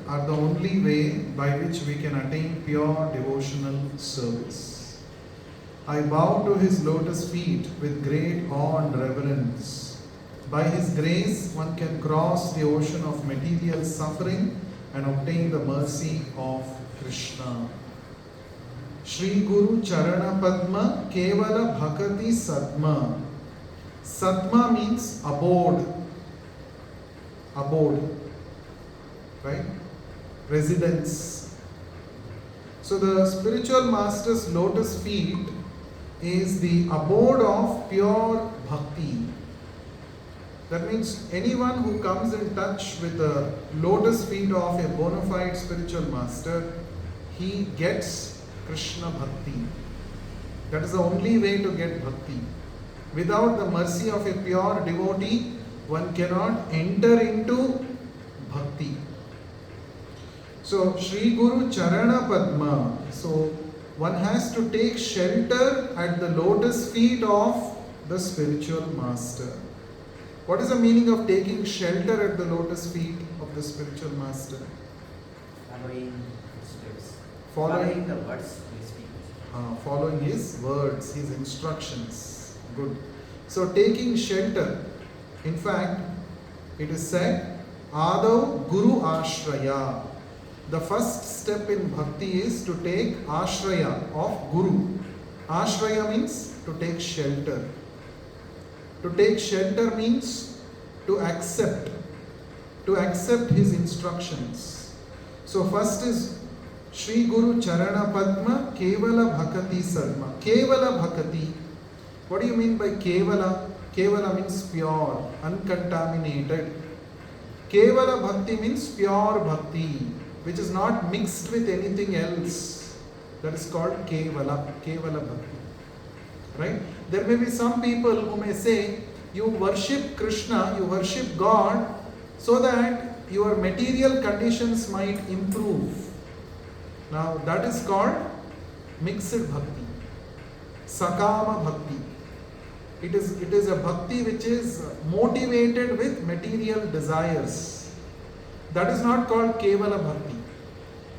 are the only way by which we can attain pure devotional service. I bow to his lotus feet with great awe and reverence. By his grace, one can cross the ocean of material suffering and obtain the mercy of Krishna. Shri Guru Charana Padma Kevala Bhakati Satma. Satma means abode. Abode. Right? Residence. So the spiritual master's lotus feet is the abode of pure bhakti. That means anyone who comes in touch with the lotus feet of a bona fide spiritual master, he gets Krishna bhakti. That is the only way to get bhakti. Without the mercy of a pure devotee, one cannot enter into bhakti. So, Shri Guru Charana Padma. So, one has to take shelter at the lotus feet of the spiritual master. What is the meaning of taking shelter at the lotus feet of the spiritual master? Following steps. Following the words he speaks. Following his words, his instructions. Good. So taking shelter. In fact, it is said, Adav Guru Ashraya. The first step in bhakti is to take ashraya of Guru. Ashraya means to take shelter. To take shelter means to accept his instructions. So first is Shri Guru Charana Padma Kevala Bhakati Sarma. Kevala Bhakati. What do you mean by Kevala? Kevala means pure, uncontaminated. Kevala Bhakti means pure bhakti, which is not mixed with anything else. That is called Kevala Bhakti. Right? There may be some people who may say, you worship Krishna, you worship God, so that your material conditions might improve. Now that is called mixed bhakti, sakama bhakti. It is a bhakti which is motivated with material desires. That is not called Kevala Bhakti.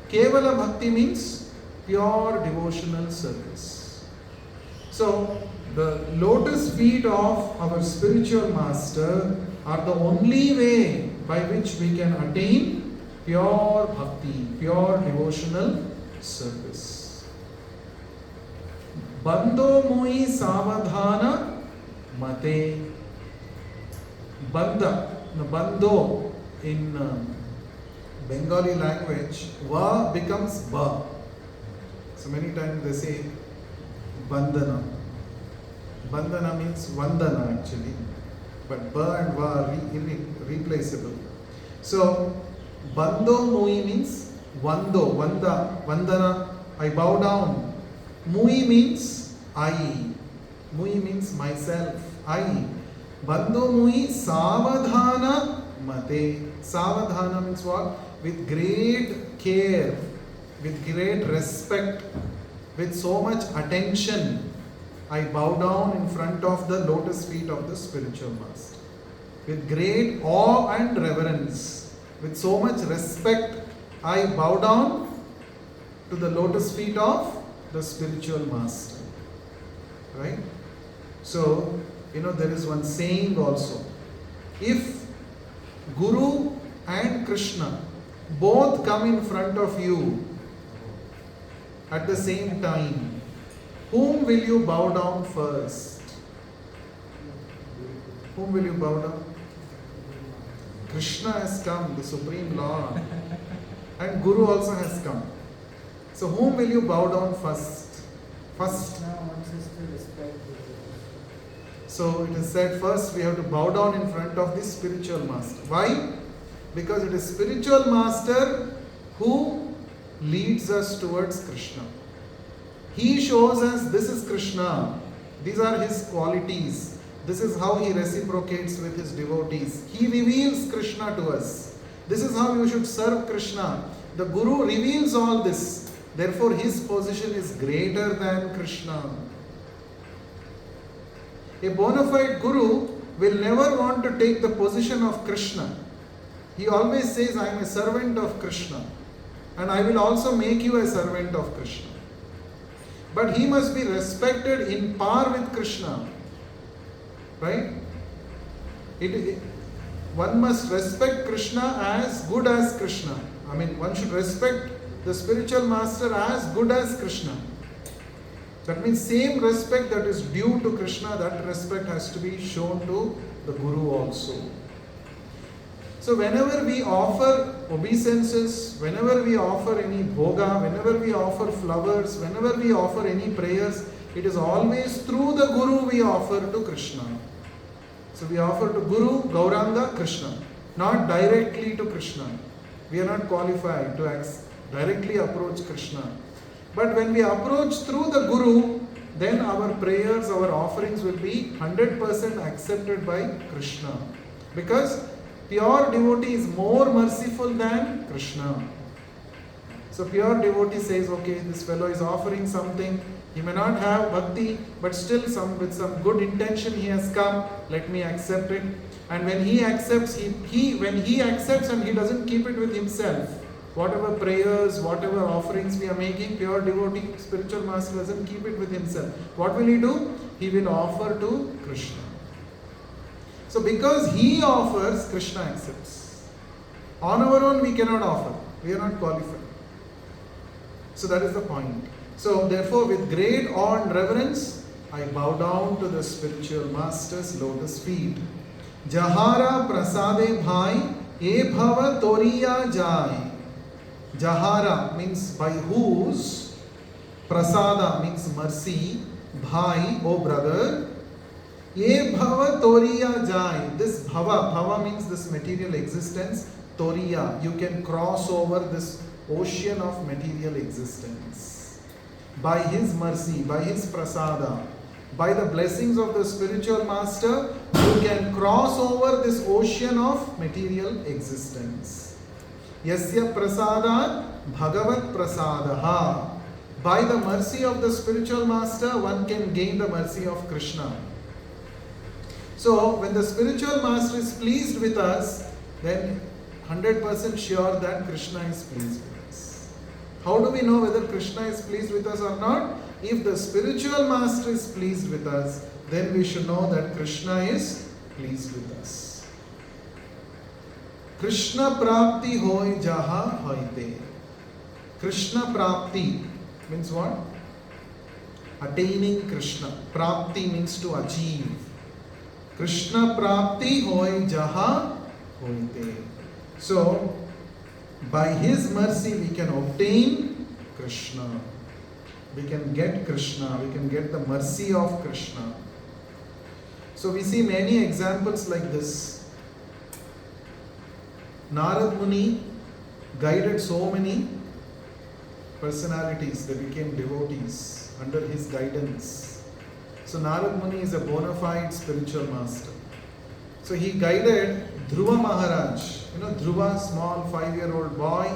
Kevala Bhakti means pure devotional service. So, the lotus feet of our spiritual master are the only way by which we can attain pure bhakti, pure devotional service. Bando mui savadhana mate. Bando in Bengali language, va becomes ba. So many times they say Vandana. Vandana means Vandana actually, but ba and va are irreplaceable. So Bando mui means Vando, Vandana, I bow down. Mui means I. Mui means myself, I. Bando mui savadhana mate. Savadhana means what? With great care, with great respect, with so much attention, I bow down in front of the lotus feet of the spiritual master. With great awe and reverence, with so much respect, I bow down to the lotus feet of the spiritual master. Right? So, there is one saying also. If Guru and Krishna both come in front of you at the same time, whom will you bow down first? Whom will you bow down? Krishna has come, the Supreme Lord, and Guru also has come. So whom will you bow down first? Krishna wants us to respect the Guru. So it is said first we have to bow down in front of the spiritual master. Why? Because it is spiritual master who leads us towards Krishna. He shows us this is Krishna, these are his qualities, this is how he reciprocates with his devotees. He reveals Krishna to us. This is how you should serve Krishna. The Guru reveals all this. Therefore his position is greater than Krishna. A bona fide Guru will never want to take the position of Krishna. He always says, I am a servant of Krishna, and I will also make you a servant of Krishna. But he must be respected in par with Krishna. Right? One must respect Krishna as good as Krishna. I mean, one should respect the spiritual master as good as Krishna. That means same respect that is due to Krishna, that respect has to be shown to the Guru also. So whenever we offer obeisances, whenever we offer any bhoga, whenever we offer flowers, whenever we offer any prayers, it is always through the Guru we offer to Krishna. So we offer to Guru, Gauranga, Krishna, not directly to Krishna. We are not qualified to directly approach Krishna. But when we approach through the Guru, then our prayers, our offerings will be 100% accepted by Krishna. Because pure devotee is more merciful than Krishna. So pure devotee says, okay, this fellow is offering something. He may not have bhakti, but still with some good intention he has come. Let me accept it. And when he accepts, when he accepts and he doesn't keep it with himself, whatever prayers, whatever offerings we are making, pure devotee, spiritual master doesn't keep it with himself. What will he do? He will offer to Krishna. So because he offers, Krishna accepts. On our own we cannot offer. We are not qualified. So that is the point. So therefore, with great awe and reverence, I bow down to the spiritual master's lotus feet. Jahara prasade bhai, e bhava toriya jai. Jahara means by whose, prasada means mercy, bhai, O brother, e bhava toriya jai. This bhava means this material existence, toriya, you can cross over this ocean of material existence. By his mercy, by his prasada, by the blessings of the spiritual master, you can cross over this ocean of material existence. Yasya prasada bhagavat prasadaha. By the mercy of the spiritual master, one can gain the mercy of Krishna. So, when the spiritual master is pleased with us, then 100% sure that Krishna is pleased with us. How do we know whether Krishna is pleased with us or not? If the spiritual master is pleased with us, then we should know that Krishna is pleased with us. Krishna prapti hoy jaha hoite. Krishna prapti means what? Attaining Krishna. Prapti means to achieve. Krishna prapti hoy jaha hoite. So, by his mercy we can obtain Krishna. We can get Krishna. We can get the mercy of Krishna. So we see many examples like this. Narad Muni guided so many personalities. They became devotees under his guidance. So Narad Muni is a bona fide spiritual master. So he guided Dhruva Maharaj. You know, Dhruva, small 5-year-old boy.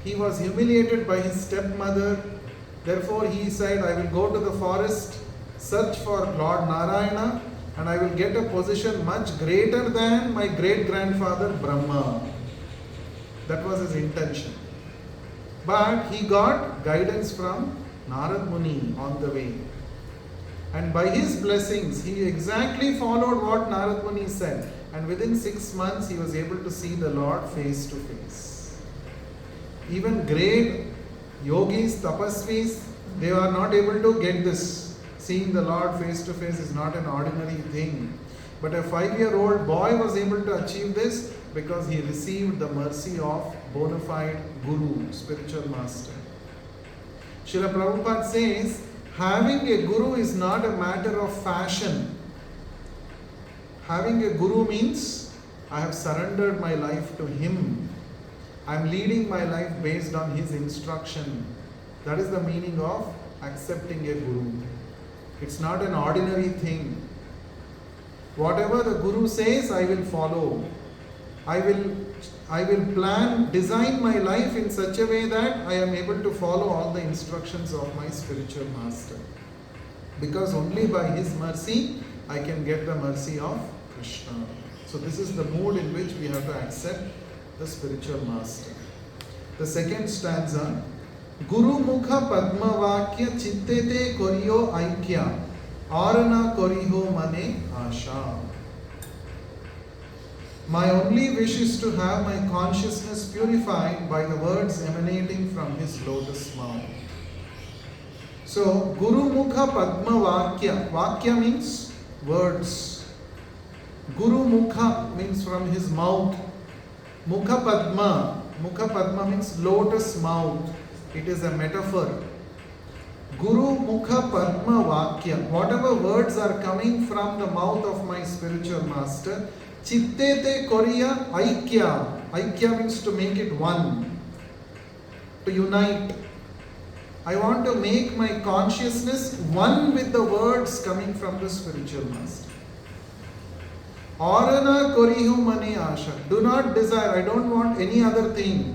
He was humiliated by his stepmother. Therefore he said, I will go to the forest, search for Lord Narayana, and I will get a position much greater than my great-grandfather Brahma. That was his intention. But he got guidance from Narad Muni on the way. And by his blessings, he exactly followed what Narad Muni said. And within 6 months, he was able to see the Lord face to face. Even great yogis, tapasvis, they are not able to get this. Seeing the Lord face to face is not an ordinary thing. But a 5-year-old boy was able to achieve this because he received the mercy of bona fide Guru, spiritual master. Srila Prabhupada says, having a Guru is not a matter of fashion. Having a Guru means I have surrendered my life to him. I am leading my life based on his instruction. That is the meaning of accepting a Guru. It's not an ordinary thing. Whatever the Guru says, I will follow. I will design my life in such a way that I am able to follow all the instructions of my spiritual master. Because only by his mercy, I can get the mercy of Krishna. So this is the mood in which we have to accept the spiritual master. The second stanza, Guru Mukha Padma Vakya Chittete Koriyo Aikya Arana Koriho Mane Asha. My only wish is to have my consciousness purified by the words emanating from his lotus mouth. So, Guru Mukha Padma Vakya. Vakya means words. Guru Mukha means from his mouth. Mukha Padma. Mukha Padma means lotus mouth. It is a metaphor. Guru Mukha Padma Vakya. Whatever words are coming from the mouth of my spiritual master, Chittete Koriya Aikya. Aikya means to make it one, to unite. I want to make my consciousness one with the words coming from the spiritual master. Arana Korihu Mane Asha. Do not desire, I don't want any other thing.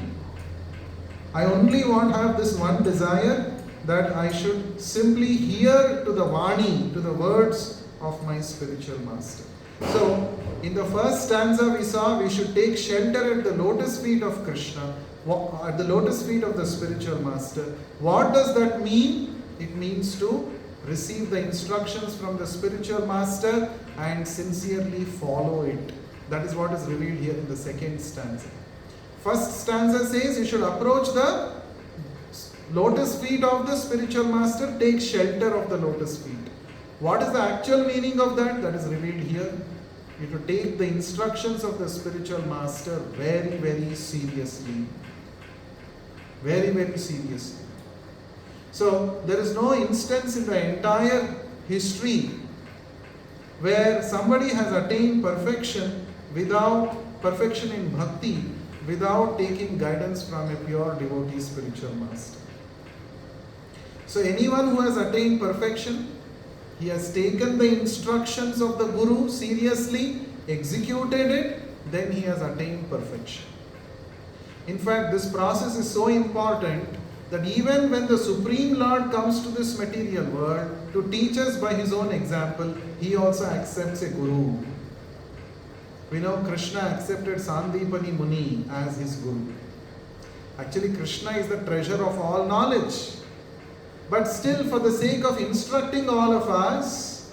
I only want to have this one desire, that I should simply hear to the Vani, to the words of my spiritual master. So, in the first stanza we saw we should take shelter at the lotus feet of Krishna, at the lotus feet of the spiritual master. What does that mean? It means to receive the instructions from the spiritual master and sincerely follow it. That is what is revealed here in the second stanza. First stanza says you should approach the lotus feet of the spiritual master, take shelter of the lotus feet. What is the actual meaning of that? That is revealed here. You have to take the instructions of the spiritual master very, very seriously. Very, very seriously. So, there is no instance in the entire history where somebody has attained perfection in bhakti without taking guidance from a pure devotee spiritual master. So, anyone who has attained perfection, he has taken the instructions of the Guru seriously, executed it, then he has attained perfection. In fact, this process is so important that even when the Supreme Lord comes to this material world to teach us by his own example, he also accepts a Guru. We know Krishna accepted Sandipani Muni as his Guru. Actually, Krishna is the treasure of all knowledge. But still, for the sake of instructing all of us,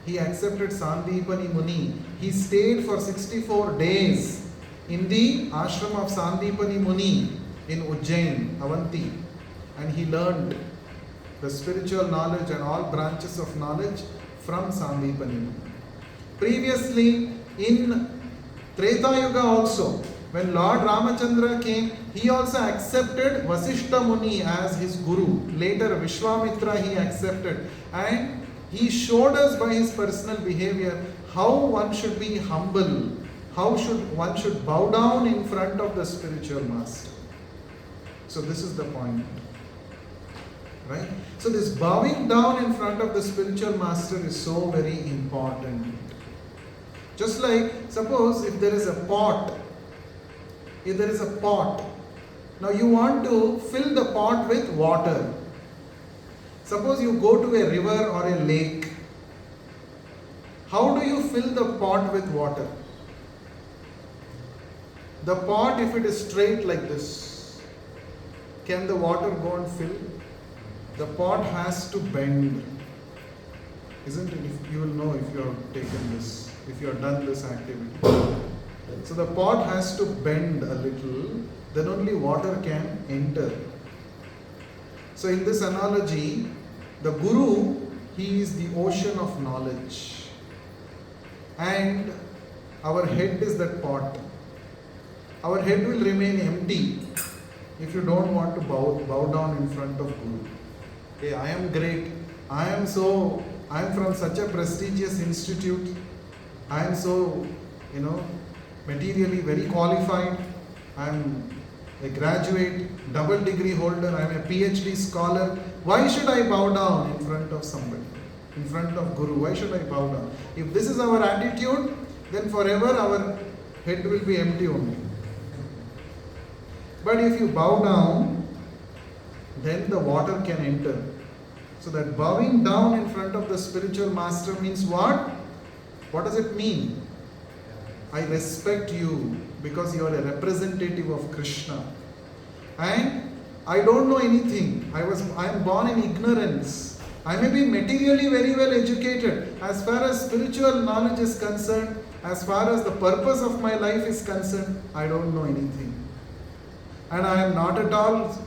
he accepted Sandipani Muni. He stayed for 64 days in the ashram of Sandipani Muni in Ujjain, Avanti. And he learned the spiritual knowledge and all branches of knowledge from Sandipani Muni. Previously, in Treta Yuga also, when Lord Ramachandra came, he also accepted Vasishta Muni as his Guru. Later Vishwamitra he accepted. And he showed us by his personal behavior how one should be humble, how one should bow down in front of the spiritual master. So this is the point. Right? So this bowing down in front of the spiritual master is so very important. Just like, suppose if there is a pot, now you want to fill the pot with water. Suppose you go to a river or a lake. How do you fill the pot with water? The pot, if it is straight like this, can the water go and fill? The pot has to bend. Isn't it? If you will know if you have taken this, if you have done this activity. So the pot has to bend a little, then only water can enter. So in this analogy, the Guru, he is the ocean of knowledge. And our head is that pot. Our head will remain empty if you don't want to bow down in front of Guru. Hey, I am great. I am from such a prestigious institute. I am so, materially very qualified. I am a graduate, double degree holder. I am a PhD scholar. Why should I bow down in front of somebody? In front of Guru? Why should I bow down? If this is our attitude, then forever our head will be empty only. But if you bow down, then the water can enter. So that bowing down in front of the spiritual master means what? What does it mean? I respect you because you are a representative of Krishna. And I don't know anything. I am born in ignorance. I may be materially very well educated. As far as spiritual knowledge is concerned, as far as the purpose of my life is concerned, I don't know anything. And I am not at all,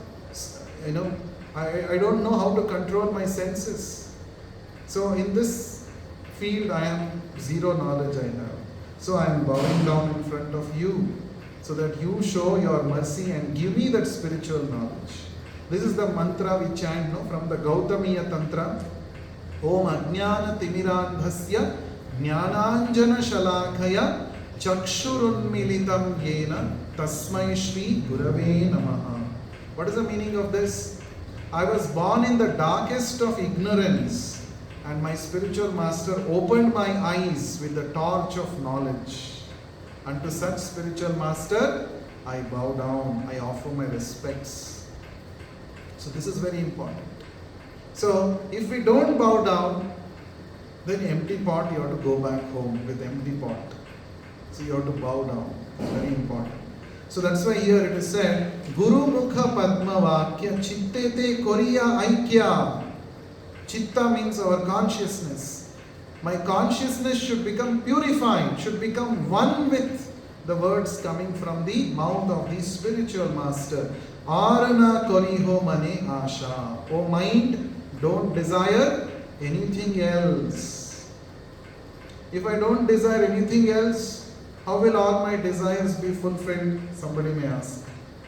I don't know how to control my senses. So in this field, I am zero knowledge I have. So I am bowing down in front of you so that you show your mercy and give me that spiritual knowledge. This is the mantra we chant from the Gautamiya Tantra. Om Ajnana Timirandhasya Jnananjana Shalakaya Chakshurunmilitam Yena Tasmai Shri Gurave Namaha. What is the meaning of this? I was born in the darkest of ignorance, and my spiritual master opened my eyes with the torch of knowledge. Unto such spiritual master, I bow down, I offer my respects. So this is very important. So if we don't bow down, then empty pot, you have to go back home with empty pot. So you have to bow down. Very important. So that's why here it is said, Guru Mukha Padma Vakya Chittete Koriya Aikya. Chitta means our consciousness. My consciousness should become purified, should become one with the words coming from the mouth of the spiritual master. Arana Koriho Mane Asha. O mind, don't desire anything else. If I don't desire anything else, how will all my desires be fulfilled? Somebody may ask.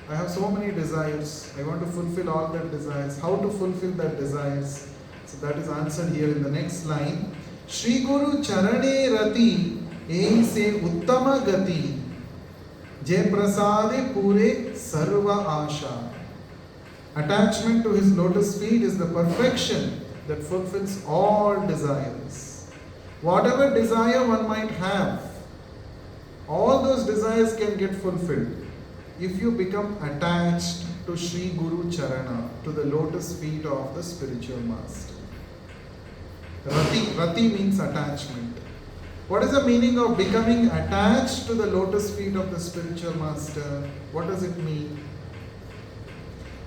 I have so many desires. I want to fulfill all that desires. How to fulfill that desires? So that is answered here in the next line. Shri Guru Charane Rati Ehi Se Uttama Gati Jai Prasade Pure Sarva Asha. Attachment to his lotus feet is the perfection that fulfills all desires. Whatever desire one might have, all those desires can get fulfilled if you become attached to Sri Guru Charana, to the lotus feet of the spiritual master. Rati means attachment. What is the meaning of becoming attached to the lotus feet of the spiritual master? What does it mean?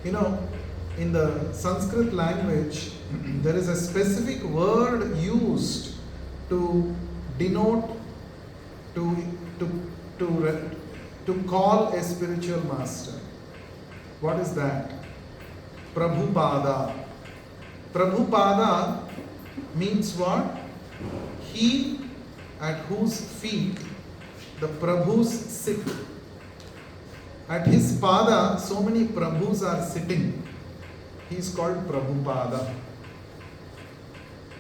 In the Sanskrit language, there is a specific word used to denote, to call a spiritual master. What is that? Prabhupada. Prabhupada means what? He at whose feet the Prabhus sit. At his pada, so many Prabhus are sitting. He is called Prabhupada.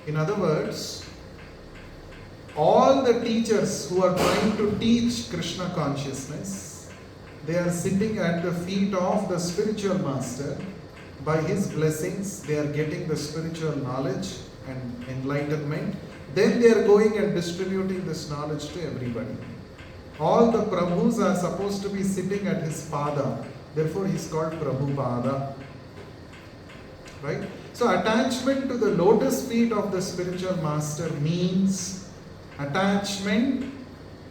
In other words, all the teachers who are trying to teach Krishna consciousness, they are sitting at the feet of the spiritual master. By his blessings, they are getting the spiritual knowledge and enlightenment. Then they are going and distributing this knowledge to everybody. All the Prabhus are supposed to be sitting at his pada. Therefore, he is called Prabhupada. Right? So, attachment to the lotus feet of the spiritual master means attachment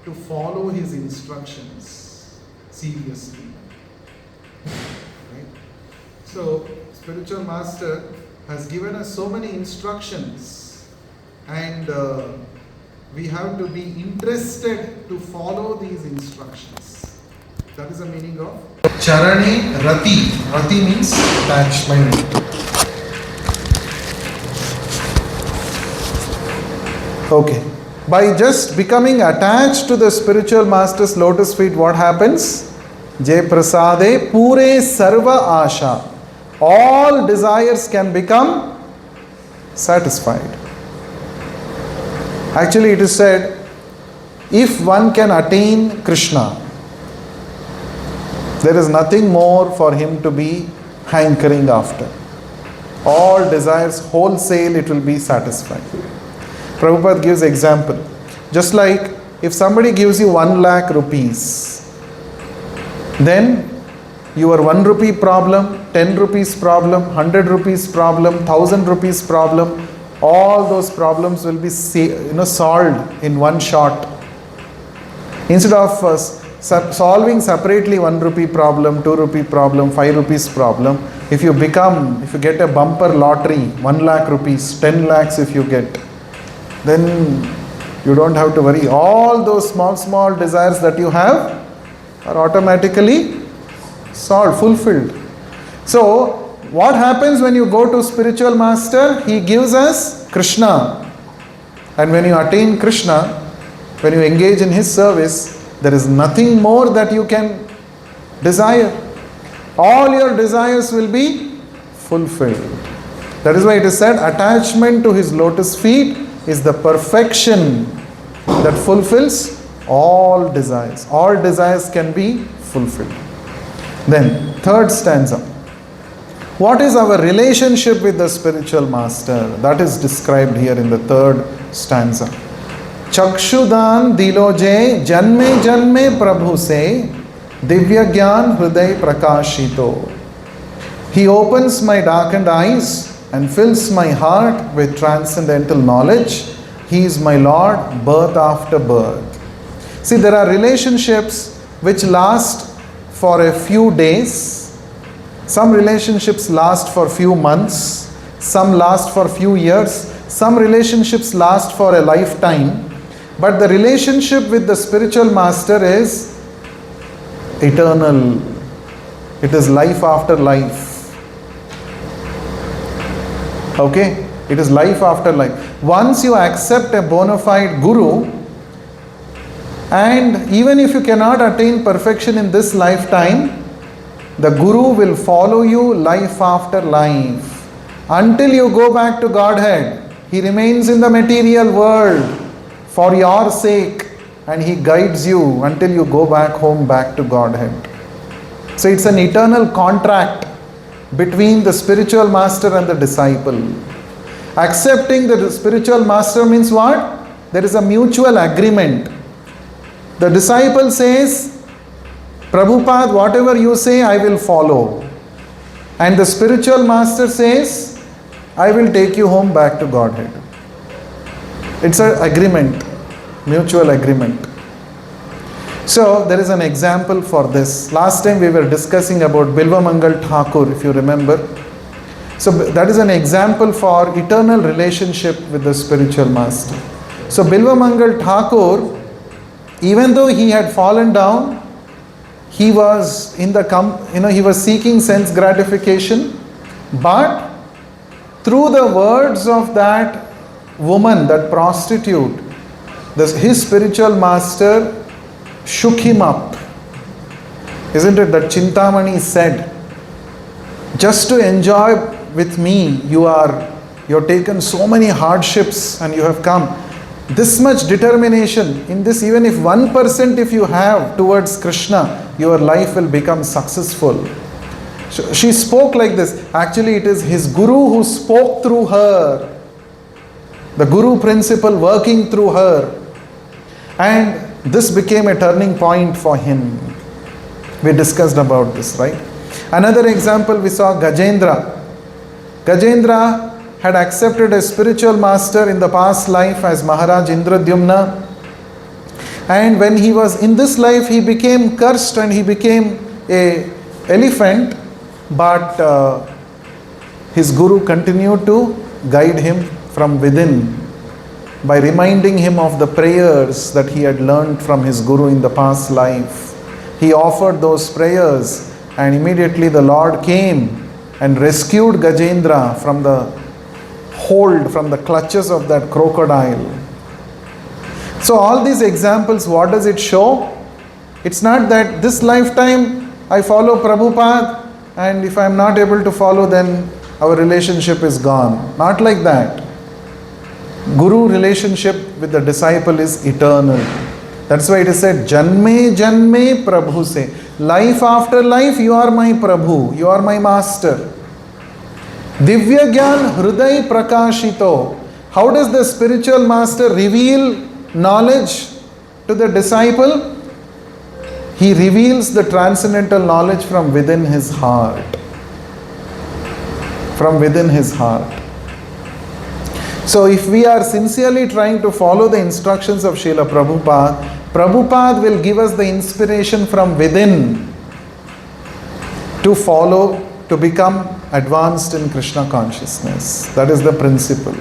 to follow his instructions seriously. Right? So, spiritual master has given us so many instructions, and we have to be interested to follow these instructions. That is the meaning of Charane Rati. Rati means attachment. Okay. By just becoming attached to the spiritual master's lotus feet, what happens? Jai Prasade Pure Sarva Asha. All desires can become satisfied. Actually, it is said, if one can attain Krishna, there is nothing more for him to be hankering after. All desires wholesale, it will be satisfied. Prabhupada gives example. Just like if somebody gives you 1 lakh rupees, then your 1 rupee problem, 10 rupees problem, 100 rupees problem, 1000 rupees problem, all those problems will be solved in one shot. Instead of solving separately 1 rupee problem, 2 rupee problem, 5 rupees problem, if you get a bumper lottery, 1 lakh rupees, 10 lakhs if you get, then you don't have to worry. All those small desires that you have are automatically solved, fulfilled. So, what happens when you go to spiritual master? He gives us Krishna. And when you attain Krishna, when you engage in his service, there is nothing more that you can desire. All your desires will be fulfilled. That is why it is said, attachment to his lotus feet is the perfection that fulfills all desires. All desires can be fulfilled. Then, third stanza. What is our relationship with the spiritual master? That is described here in the third stanza. Chakshudan diloje janme janme prabhu se divya gyan hriday prakashito. He opens my darkened eyes and fills my heart with transcendental knowledge. He is my Lord, birth after birth. See, there are relationships which last for a few days. Some relationships last for few months. Some last for few years. Some relationships last for a lifetime. But the relationship with the spiritual master is eternal. It is life after life. Okay? It is life after life. Once you accept a bona fide guru, and even if you cannot attain perfection in this lifetime, the guru will follow you life after life. Until you go back to Godhead, he remains in the material world for your sake, and he guides you until you go back home, back to Godhead. So it's an eternal contract between the spiritual master and the disciple. Accepting the spiritual master means what? There is a mutual agreement. The disciple says, Prabhupada, whatever you say, I will follow. And the spiritual master says, I will take you home back to Godhead. It's an agreement, mutual agreement. So, there is an example for this. Last time we were discussing about Bilvamangal Thakur, if you remember. So, that is an example for eternal relationship with the spiritual master. So, Bilvamangal Thakur, even though he had fallen down, he was he was seeking sense gratification, but through the words of that woman, that prostitute, his spiritual master shook him up. Isn't it that Chintamani said, just to enjoy with me, you've taken so many hardships and you have come. This much determination in this, even if 1% if you have towards Krishna, your life will become successful. She spoke like this. Actually, it is his guru who spoke through her. The guru principle working through her. And this became a turning point for him. We discussed about this, right? Another example, we saw Gajendra. Gajendra had accepted a spiritual master in the past life as Maharaj Indradyumna. And when he was in this life, he became cursed and he became an elephant. But his guru continued to guide him from within by reminding him of the prayers that he had learned from his guru in the past life. He offered those prayers, and immediately the Lord came and rescued Gajendra from the hold, from the clutches of that crocodile. So all these examples, what does it show? It's not that this lifetime I follow Prabhupada, and if I am not able to follow, then our relationship is gone. Not like that. Guru relationship with the disciple is eternal. That's why it is said, Janme Janme Prabhu se. Life after life, you are my Prabhu, you are my master. Divya Gyan Hriday Prakashito. How does the spiritual master reveal knowledge to the disciple? He reveals the transcendental knowledge from within his heart. From within his heart. So if we are sincerely trying to follow the instructions of Srila Prabhupada, Prabhupada will give us the inspiration from within to follow, to become advanced in Krishna consciousness. That is the principle.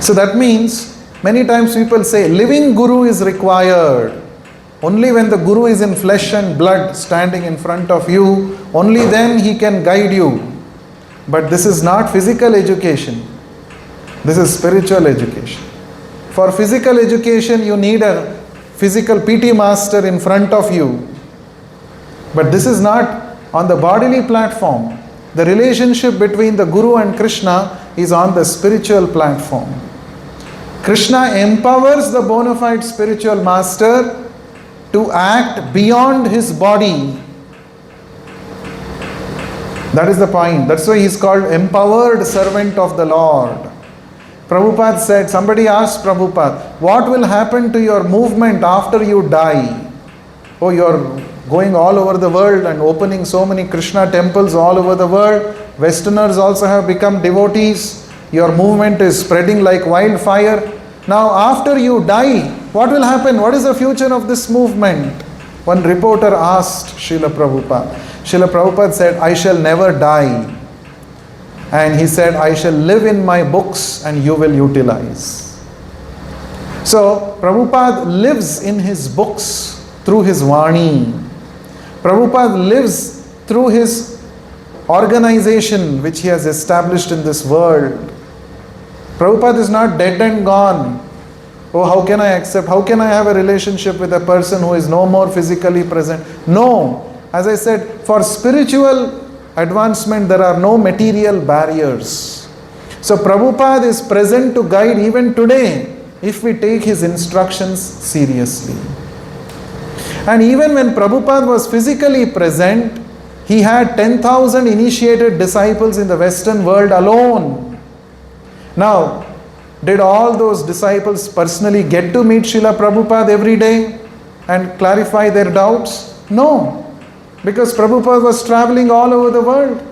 So that means, many times people say, living Guru is required. Only when the Guru is in flesh and blood standing in front of you, only then he can guide you. But this is not physical education. This is spiritual education. For physical education, you need a physical PT master in front of you. But this is not on the bodily platform. The relationship between the Guru and Krishna is on the spiritual platform. Krishna empowers the bona fide spiritual master to act beyond his body. That is the point. That's why he is called empowered servant of the Lord. Prabhupada said, somebody asked Prabhupada, what will happen to your movement after you die? Oh, you are going all over the world and opening so many Krishna temples all over the world. Westerners also have become devotees. Your movement is spreading like wildfire. Now after you die, what will happen? What is the future of this movement? One reporter asked Srila Prabhupada. Srila Prabhupada said, I shall never die. And he said, I shall live in my books and you will utilize. So Prabhupada lives in his books through his Vani. Prabhupada lives through his organization which he has established in this world. Prabhupada is not dead and gone. Oh, how can I accept? How can I have a relationship with a person who is no more physically present? No. As I said, for spiritual advancement, there are no material barriers. So Prabhupada is present to guide even today if we take his instructions seriously. And even when Prabhupada was physically present, he had 10,000 initiated disciples in the Western world alone. Now, did all those disciples personally get to meet Srila Prabhupada every day and clarify their doubts? No, because Prabhupada was traveling all over the world.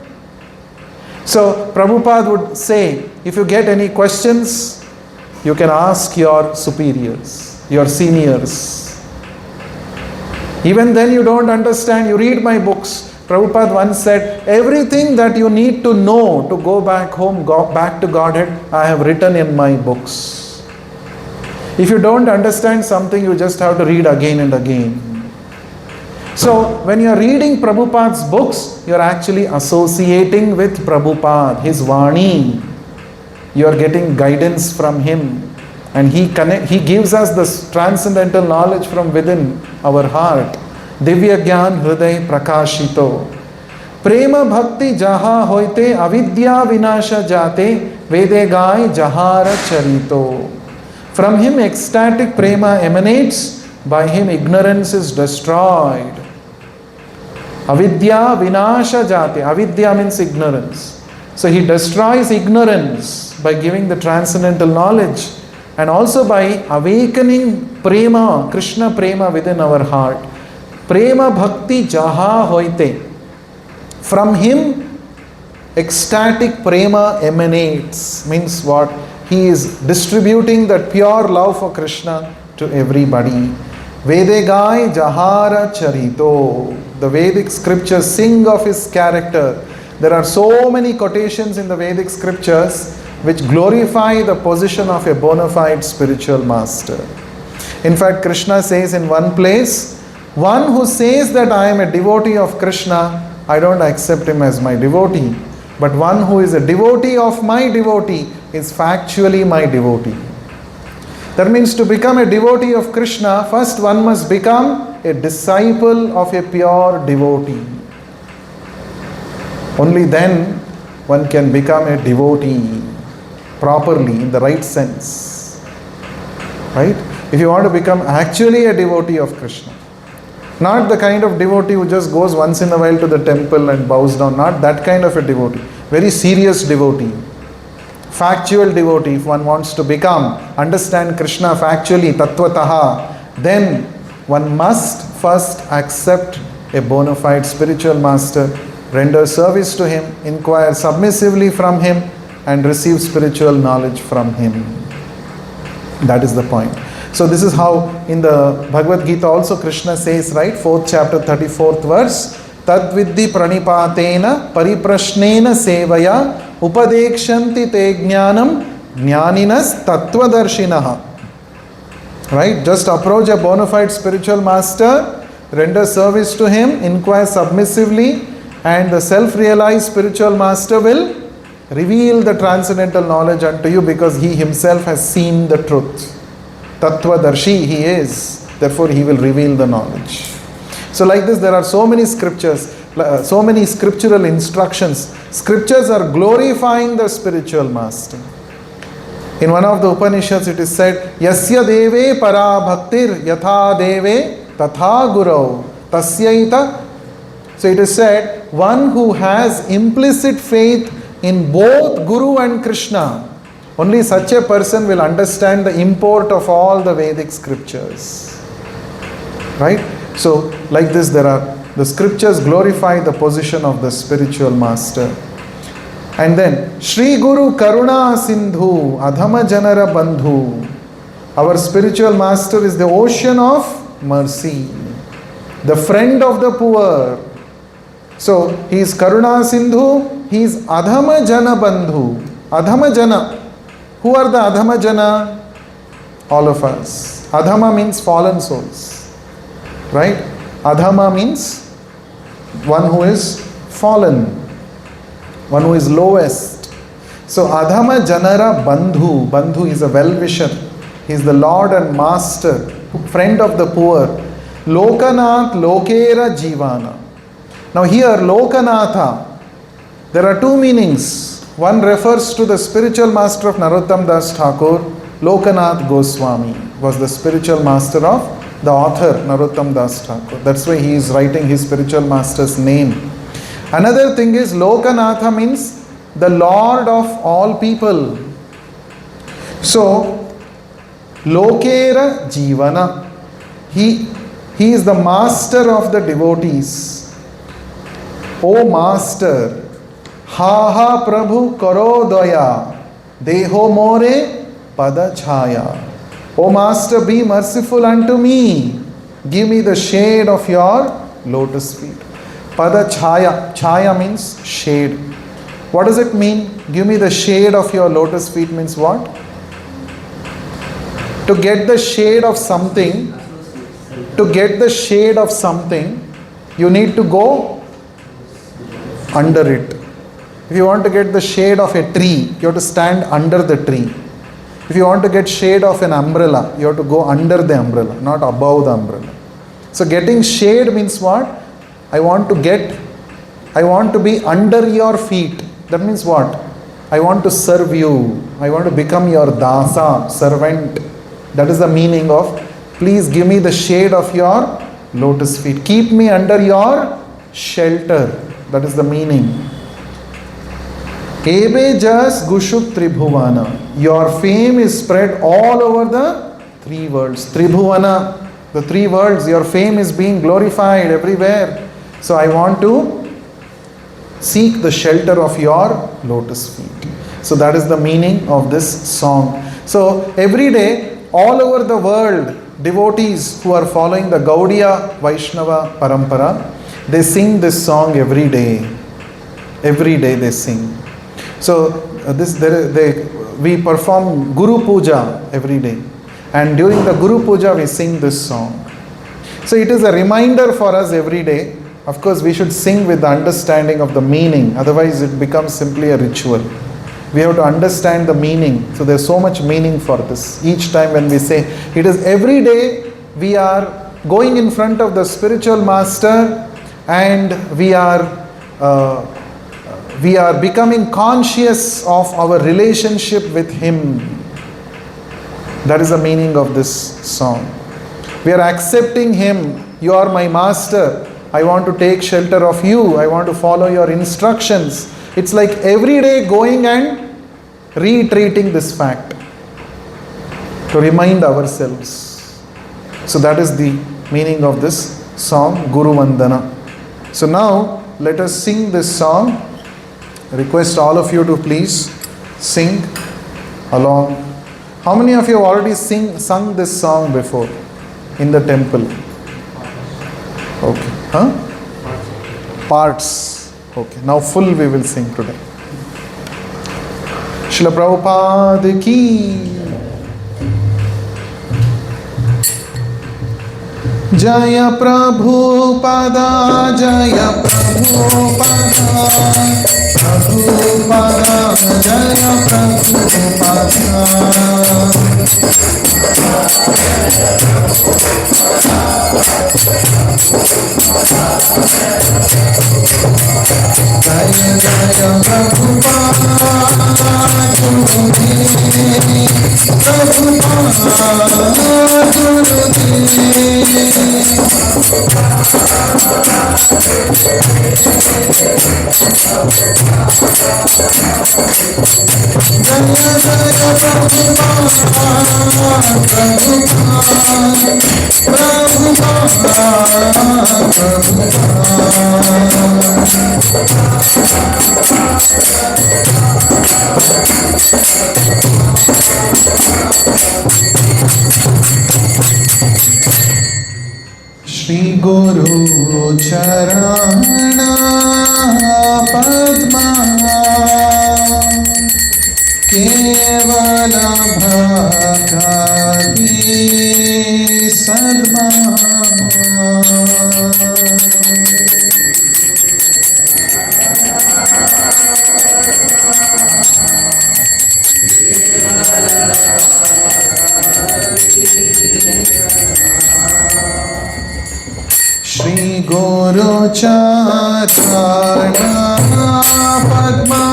So Prabhupada would say, if you get any questions, you can ask your superiors, your seniors. Even then you don't understand, you read my books. Prabhupada once said, everything that you need to know to go back home, go back to Godhead, I have written in my books. If you don't understand something, you just have to read again and again. So when you are reading Prabhupada's books, you are actually associating with Prabhupada, his Vani. You are getting guidance from him. And he gives us this transcendental knowledge from within our heart. Divya Gyan Hriday Prakashito. Prema Bhakti Jaha Hoite Avidya Vinasha Jate Vede Gai Jahara Charito. From him ecstatic prema emanates, by him ignorance is destroyed. Avidya Vinasha Jate. Avidya means ignorance. So he destroys ignorance by giving the transcendental knowledge and also by awakening prema, Krishna prema within our heart. Prema Bhakti Jaha Hoite. From him, ecstatic prema emanates. Means what? He is distributing that pure love for Krishna to everybody. Vedegai Jahara Charito. The Vedic scriptures sing of his character. There are so many quotations in the Vedic scriptures which glorify the position of a bona fide spiritual master. In fact, Krishna says in one place, one who says that I am a devotee of Krishna, I don't accept him as my devotee. But one who is a devotee of my devotee is factually my devotee. That means to become a devotee of Krishna, first one must become a disciple of a pure devotee. Only then one can become a devotee properly, in the right sense. Right? If you want to become actually a devotee of Krishna, not the kind of devotee who just goes once in a while to the temple and bows down, not that kind of a devotee. Very serious devotee. Factual devotee, if one wants to become, understand Krishna factually, tattvataha, then one must first accept a bona fide spiritual master, render service to him, inquire submissively from him, and receive spiritual knowledge from him. That is the point. So this is how in the Bhagavad Gita also Krishna says, right, 4th chapter 34th verse, Tad viddhi pranipatena pariprashnena sevaya upadekshanti te jnanam jnaninas tattvadarshinaha. Right, just approach a bona fide spiritual master, render service to him, inquire submissively, and the self-realized spiritual master will reveal the transcendental knowledge unto you, because he himself has seen the truth. Tattvadarshi he is, therefore he will reveal the knowledge. So like this, there are so many scriptures, so many scriptural instructions. Scriptures are glorifying the spiritual master. In one of the Upanishads it is said, Yasya deve para bhaktir yatha deve tatha gurau tasyaita. So it is said, one who has implicit faith in both Guru and Krishna, only such a person will understand the import of all the Vedic scriptures. Right? So like this, the scriptures glorify the position of the spiritual master. And then, Shri Guru Karuna Sindhu Adhama Janara Bandhu. Our spiritual master is the ocean of mercy, the friend of the poor. So, he is Karuna Sindhu, he is Adhama Jana Bandhu. Adhama Jana. Who are the Adhama Jana? All of us. Adhama means fallen souls. Right? Adhama means one who is fallen, one who is lowest. So Adhama Janara Bandhu. Bandhu is a well-wisher. He is the Lord and Master, friend of the poor. Lokanath Lokera Jivana. Now here Lokanatha, there are two meanings. One refers to the spiritual master of Narottama DasThakur. Lokanath Goswami was the spiritual master of the author Narottama DasThakur. That's why he is writing his spiritual master's name. Another thing is Lokanatha means the Lord of all people. So Lokera Jivana. He is the master of the devotees. O Master, Ha ha Prabhu Karo Daya, Deho More Pada Chaya. O Master, be merciful unto me. Give me the shade of your lotus feet. Pada Chaya. Chaya means shade. What does it mean? Give me the shade of your lotus feet means what? To get the shade of something, you need to go under it. If you want to get the shade of a tree, you have to stand under the tree. If you want to get shade of an umbrella, you have to go under the umbrella, not above the umbrella. So getting shade means what? I want to be under your feet. That means what? I want to serve you. I want to become your dasa, servant. That is the meaning of, please give me the shade of your lotus feet. Keep me under your shelter. That is the meaning. Ebe jas gushuk tribhuvana. Your fame is spread all over the three worlds. Tribhuvana, the three worlds, your fame is being glorified everywhere. So I want to seek the shelter of your lotus feet. So that is the meaning of this song. So every day, all over the world, devotees who are following the Gaudiya Vaishnava Parampara, they sing this song every day. Every day they sing. So we perform Guru Puja every day. And during the Guru Puja, we sing this song. So it is a reminder for us every day. Of course, we should sing with the understanding of the meaning. Otherwise, it becomes simply a ritual. We have to understand the meaning. So there's so much meaning for this. Each time when we say, it is every day we are going in front of the spiritual master and we are becoming conscious of our relationship with him. That is the meaning of this song. We are accepting him. You are my master. I want to take shelter of you. I want to follow your instructions. It's like every day going and reiterating this fact to remind ourselves. So that is the meaning of this song, Guru Vandana. So now let us sing this song. I request all of you to please sing along. How many of you have already sung this song before in the temple? Okay. Huh? Parts. Okay. Now full we will sing today. Srila Prabhupada ki Jaya Prabhupada, Jaya Prabhupada, Prabhupada, Jaya Prabhupada. Jaya Jaya Prabhupada, Gurudev, Prabhupada, Shri Guru Charana Padma Kevala Bhakti Sadma Shri Guru Charana Padma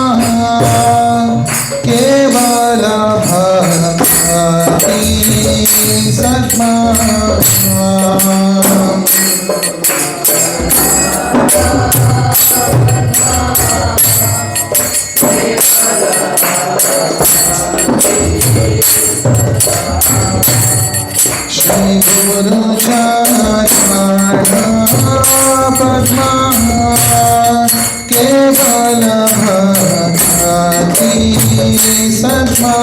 Kevala Bhakti Sadma Shri Guru Charana Padma Kevala Bhakti Sadma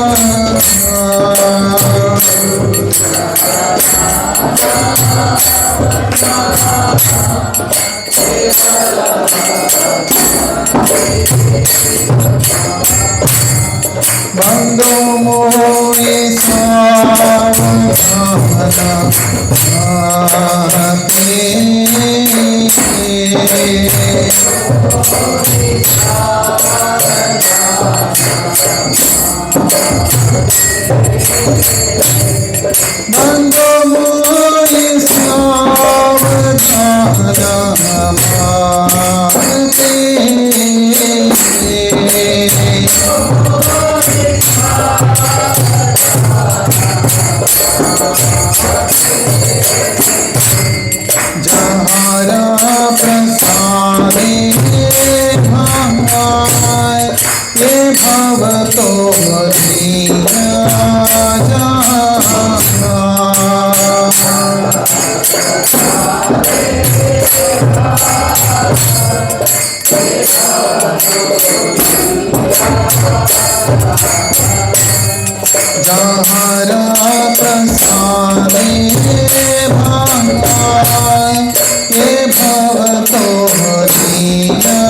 Bando Mohi Savadana Bando Mohi Jahara prasade bhai ye bhavato diya Jahara prasade bhai ye bhavato diya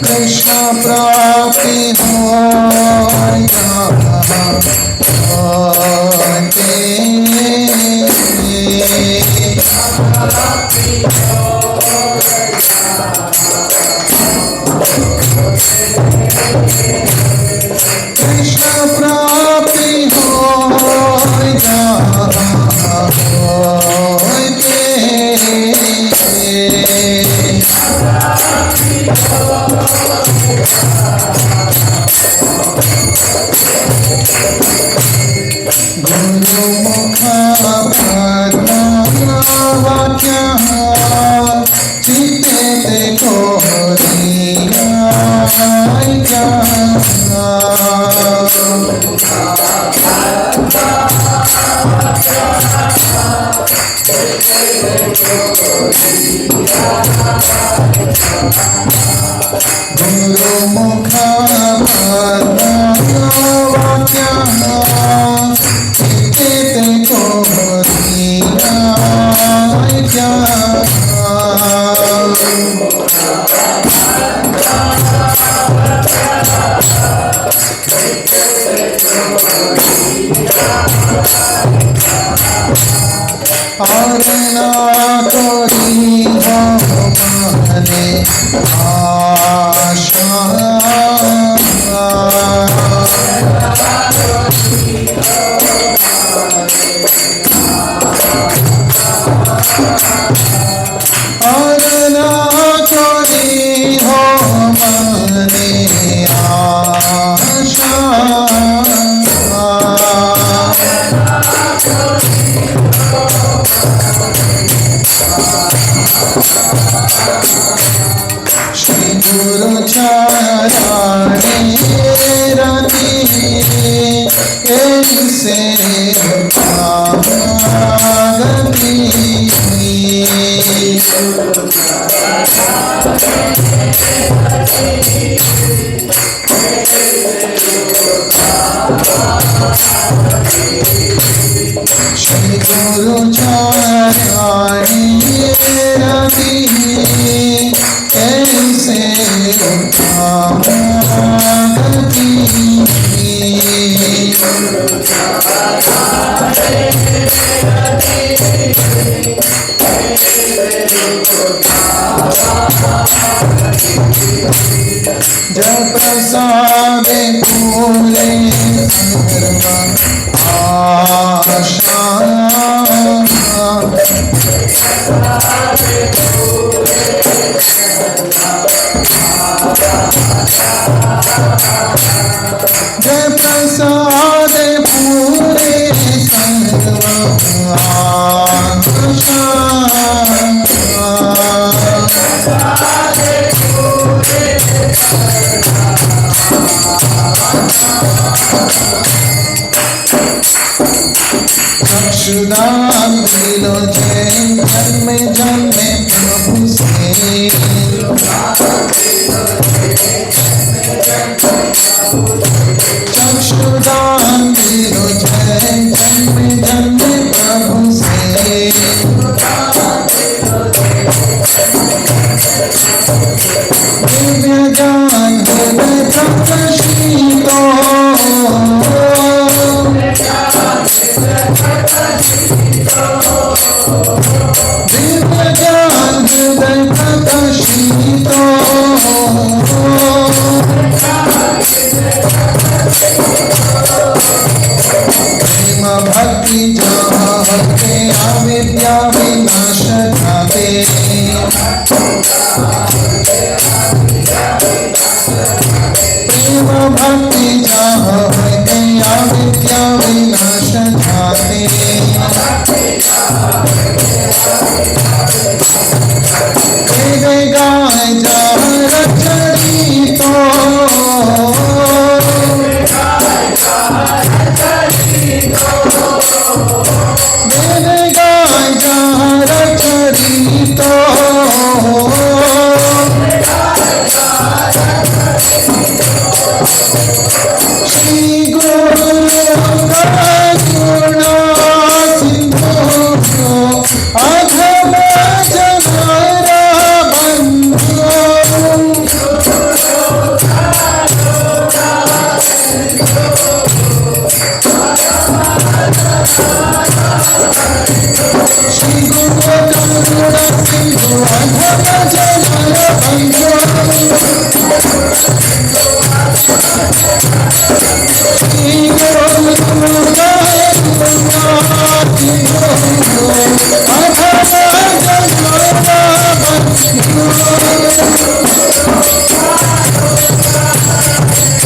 Krishna prapti hoya Krishna prapti hoya Guru Mukha Padma Vakya Chite Te Koriya Guru Guru Mukha Vakya Kite Koriya Arna Kori Ho Mane Asha Arna Kori Ho Mane Asha Shri Guru Charani Rati Aise Bhagati Shri Guru Charani Rati Aise Bhagati Jai Prasad Pure Sarva Asha Jai Prasad Pure Sarva Asha चक्षुदान दिलो जय जन्म जन्म प्रभु से चक्षुदान दिलो जय जन्म जन्म प्रभु से दिव्य ज्ञान हृदय प्रकाशितो दिव्य ज्ञान हृदय प्रकाशितो प्रेम भक्ति जहाँ होते अविद्या विनाश जाते प्रेम भक्ति जहाँ होते अविद्या विनाश जाते गाय जहाँ रचरितो गाय जहाँ रचरितो श्री गुरु करुणा सिंधु अधम जनारा बंधु श्री गुरु करुणा सिंधु अधम जनारा बंधु श्री गुरु करुणा सिंधु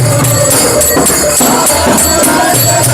अधम जनारा बंधु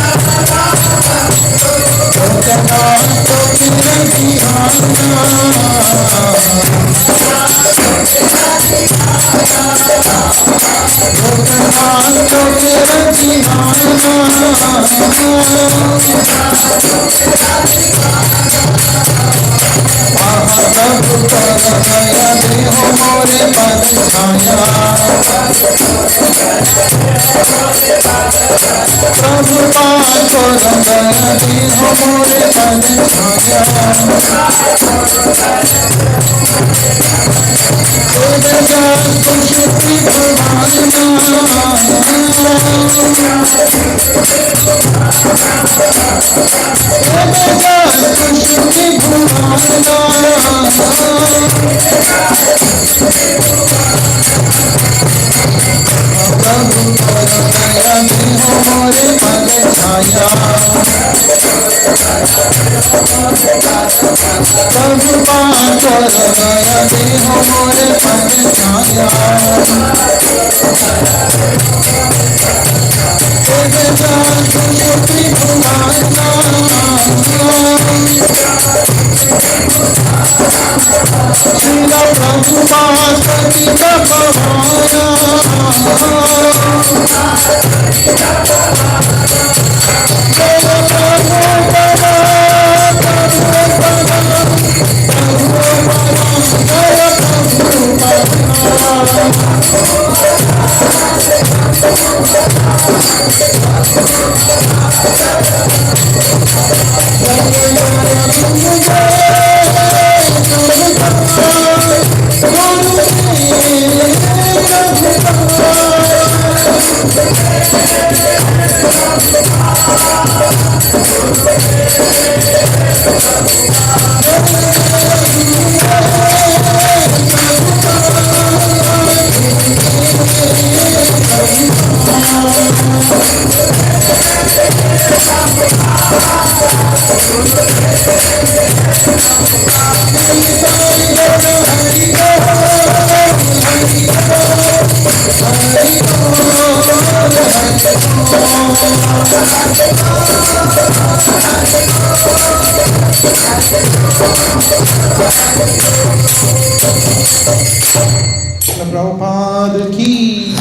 Prabhupada ki.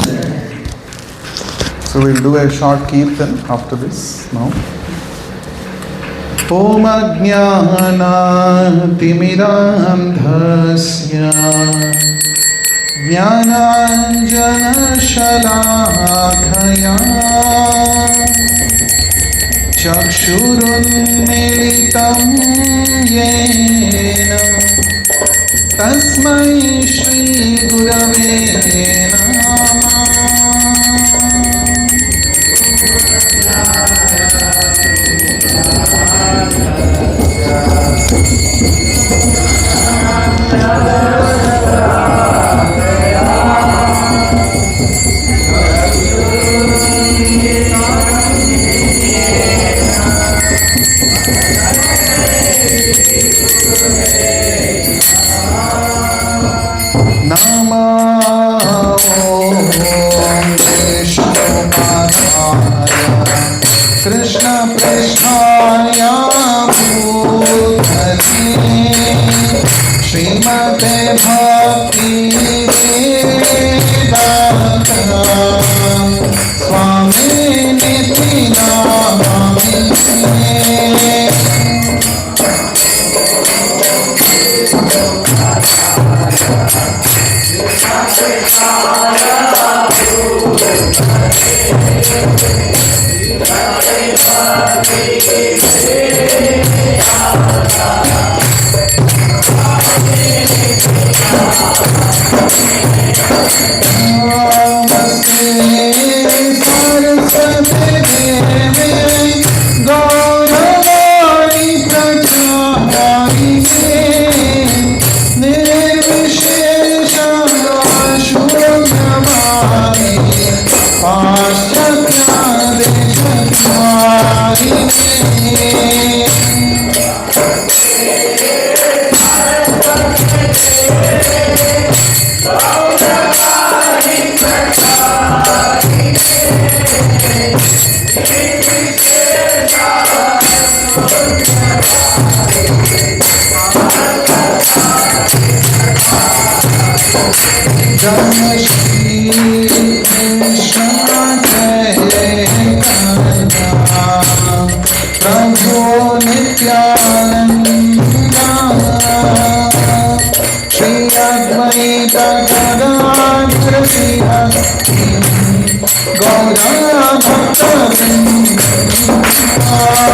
So we'll do a short kirtan after this now. Om Ajnana Timiramdhasya Jnananjana Shalakaya Chakshurunmilitam Yena Tasmai Shri Gurave Namah. Krishna Prasthaya Bhutale Srimad Bhakti Vedanta Swami Nityanamani. Gaudiya Vaishnava Acharyas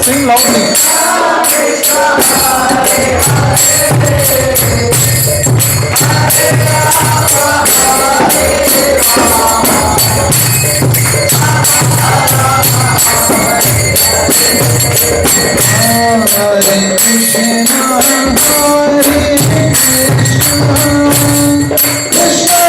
Sing loudly. Hare Krishna, Krishna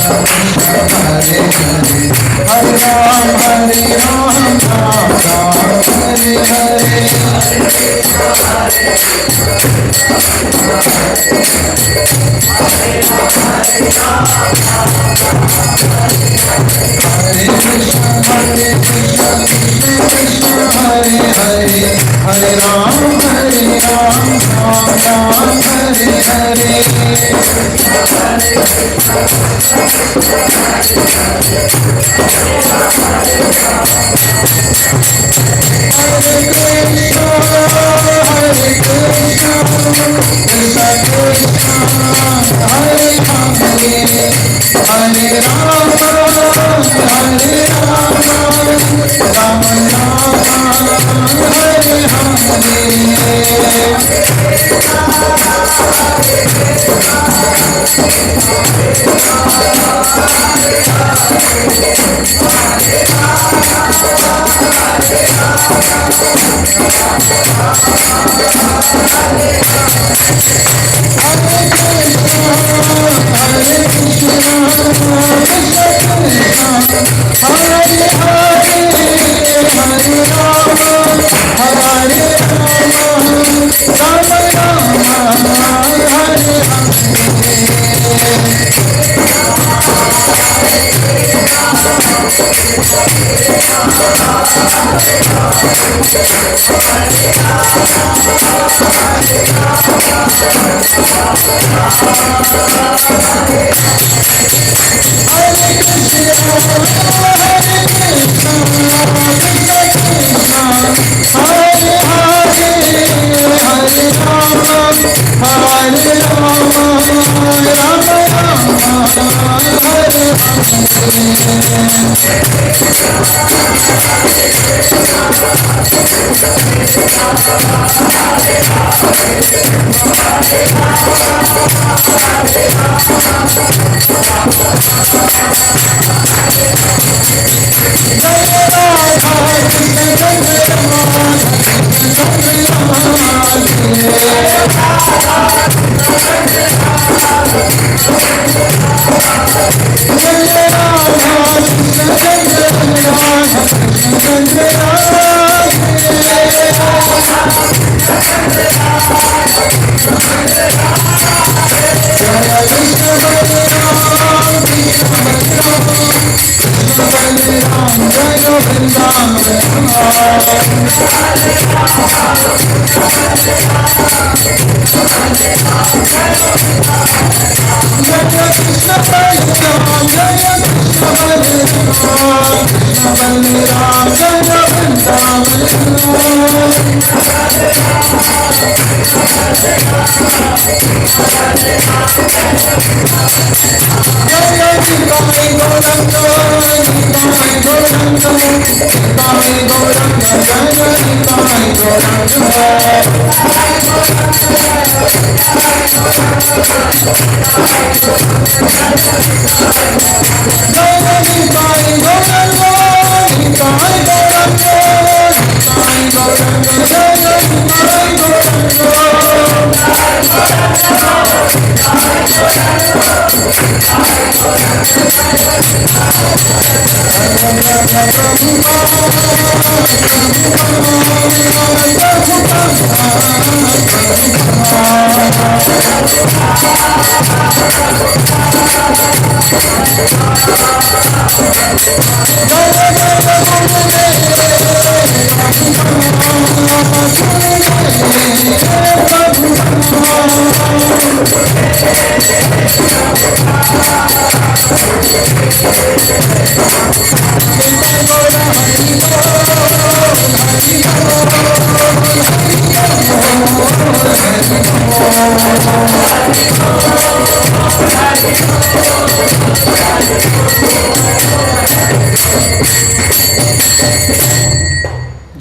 Krishna, Hare Hare, Hare Rama, Hare Rama, Rama Rama, Hare Hare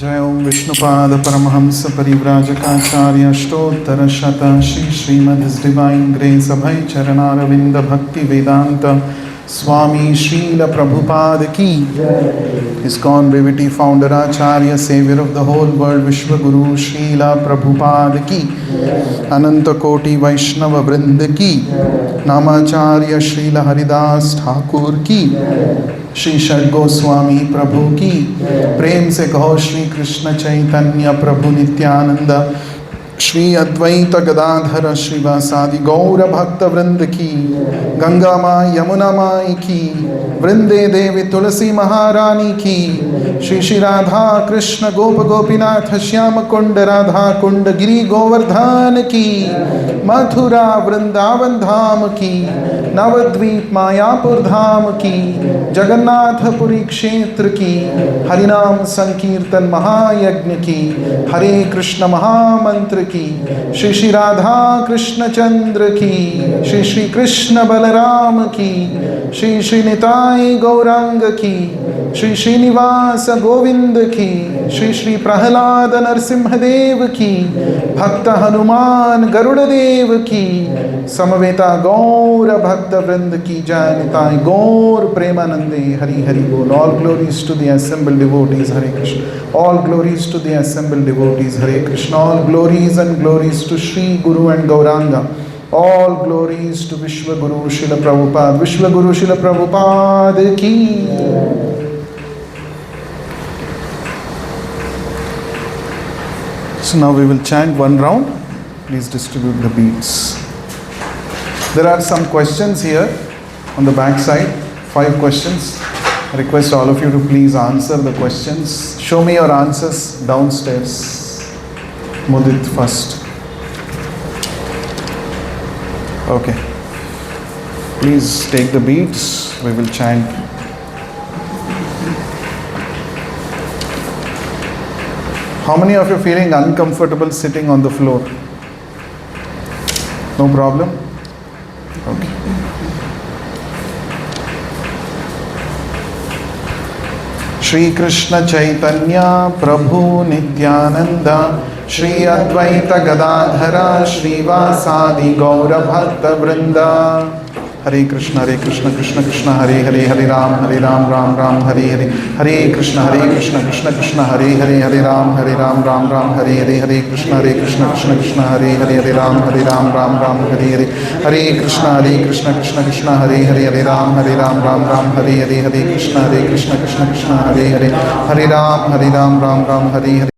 जय ओम Vishnupad Paramhans Parivrajakacharya Ashtottara Shata Shri Srimad divine grace Abhay Charanaravinda Bhakti Vedanta Swami Srila Prabhupada की ISKCON brevity founder Acharya saviour of the whole world Vishwa Guru Srila Prabhupada की अनंत कोटि वैष्णव वृंद की नामाचार्य श्रील हरिदास ठाकुर की श्री षड गोस्वामी प्रभु की प्रेम से कहो श्री कृष्ण चैतन्य प्रभु नित्यानंद श्री अद्वैत गदाधर श्रीवासादि गौर भक्त वृंद की गंगा माँ यमुना माई की वृंदे देवी तुलसी महारानी की श्री श्री राधा कृष्ण गोप गोपीनाथ श्याम कुंड राधा कुंड गिरी गोवर्धन की मथुरा वृंदावन धाम की नवद्वीप मायापुर धाम की जगन्नाथपुरी क्षेत्र की हरिनाम संकीर्तन महायज्ञ की हरे कृष्ण महामंत्र की श्री श्री राधा कृष्ण चंद्र की श्री श्री कृष्ण बलराम की श्री श्री निताई गौरांग की श्री श्रीनिवास गोविंद की श्री श्री प्रहलाद नरसिंहदेव की भक्त हनुमान गरुड़ देव की समवेता गौर भक्त वृंद की जय निताई गौर प्रेमानंदे हरि हरि बोल. All glories to the assembled devotees. Hare Krishna. All glories to the assembled devotees. Hare Krishna. All glories and glories to Shri Guru and Gauranga. All glories to Vishwa Guru Srila Prabhupada. Vishwa Guru Srila Prabhupada ki. So now we will chant one round. Please distribute the beads. There are some questions here on the back side. 5 questions. request all of you to please answer the questions. Show me your answers downstairs. Mudit first. Okay. Please take the beats. We will chant. How many of you are feeling uncomfortable sitting on the floor? No problem? Okay. Shri Krishna Chaitanya Prabhu Nityananda Shri Advaita Gadadhara Shri Vasadi Gaura Bhakta Vrinda Hare Krishna Krishna Krishna Hare Hare Hare Ram Ram Ram Hare Hare Hare Krishna Krishna Krishna Hare Hare Hare Ram Ram Hare Hare Hare Krishna Krishna Hare Hare Hare Ram Ram Hare Hare Hare Krishna Krishna Hare Hare Hare Ram Ram Hare Hare Hare Krishna Krishna Hare Hare Hare Ram Ram Hare Hare